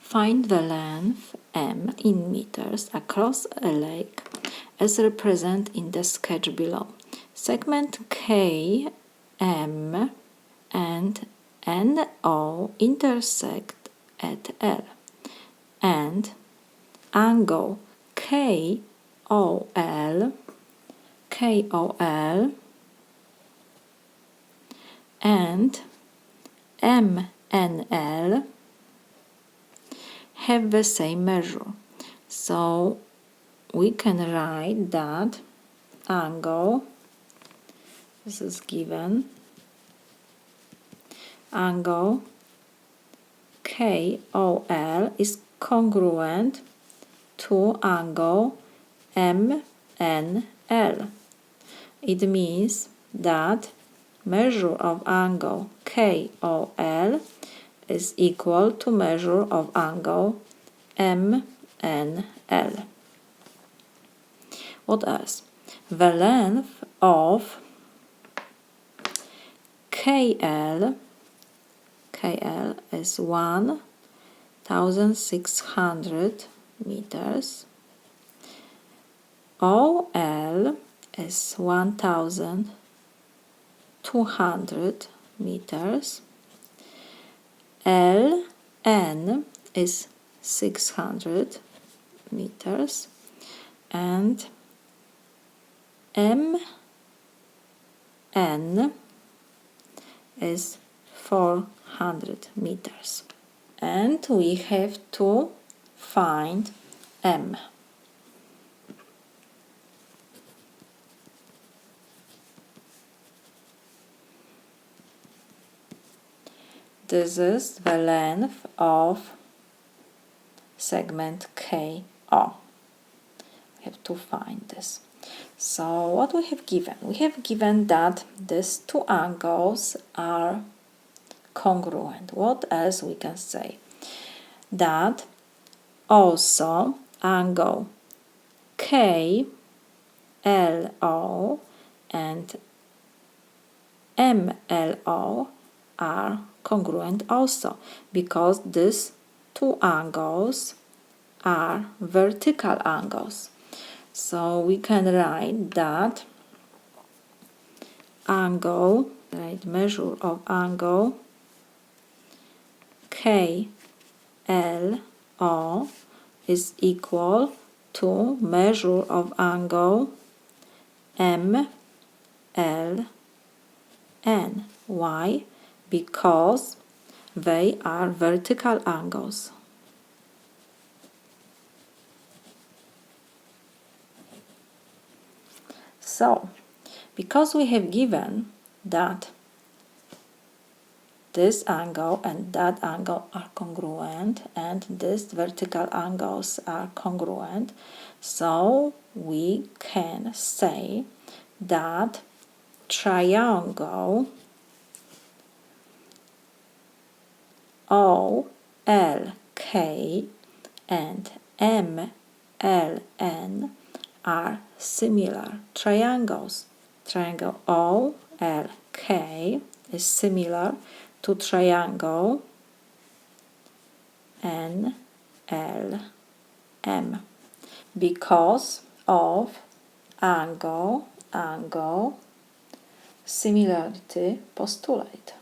Find the length m in meters across a lake as represented in the sketch below. Segment K, M, and NO intersect at L, and angle KOL and MNL have the same measure. So we can write that angle, this is given, angle KOL is congruent to angle MNL. It means that measure of angle KOL is equal to measure of angle MNL. What else? The length of KL is 1,600 meters. OL is 1,200 meters. LN is 600 meters. And MN is 400 meters. And we have to find M. This is the length of segment KO. We have to find this. So what we have given? We have given that these two angles are congruent. What else we can say? That also angle KLO and MLO are congruent also, because these two angles are vertical angles. So we can write that angle, measure of angle KLO is equal to measure of angle MLN. Why? Because they are vertical angles. So, because we have given that this angle and that angle are congruent and these vertical angles are congruent, so we can say that triangle OLK and MLN are similar triangles. Triangle OLK is similar to triangle NLM because of angle similarity postulate.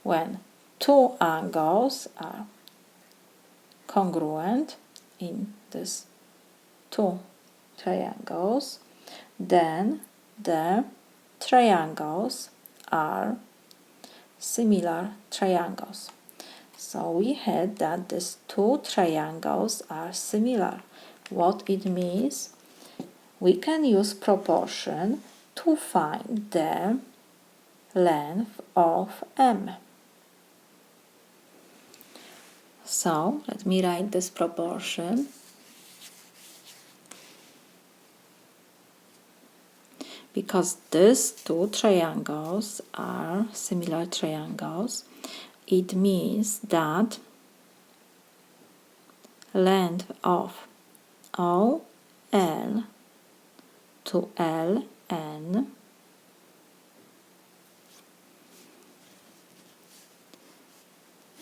When two angles are congruent in these two triangles, then the triangles are similar triangles. So we had that these two triangles are similar. What it means? We can use proportion to find the length of M. So let me write this proportion. Because these two triangles are similar triangles, it means that length of OL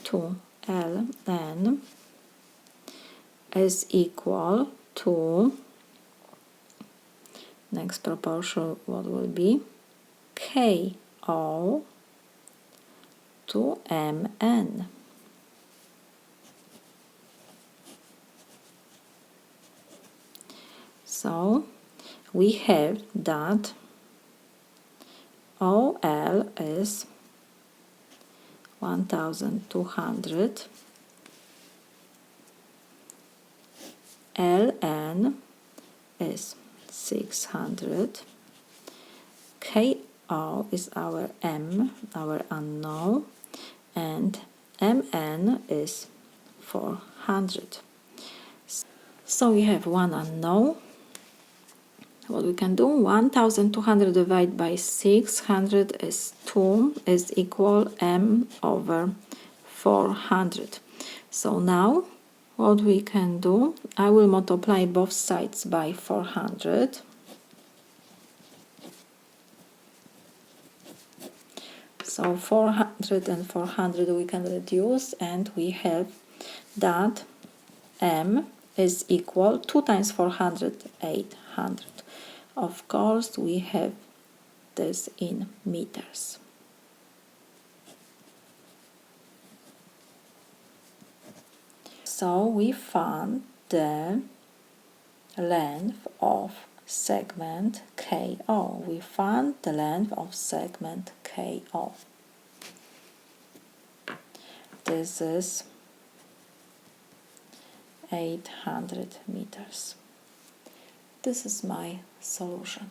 to Ln is equal to, next proportion what will be, KO to MN. So we have that OL is 1200, Ln is 600, KO is our M, our unknown, and MN is 400. So we have one unknown. What we can do, 1200 divided by 600 is 2, is equal M over 400. So now what we can do, I will multiply both sides by 400. So 400 and 400 we can reduce, and we have that M is equal 2 times 400, 800. Of course, we have this in meters. So we found the length of segment KO. We found the length of segment KO. This is 800 meters. This is my solution.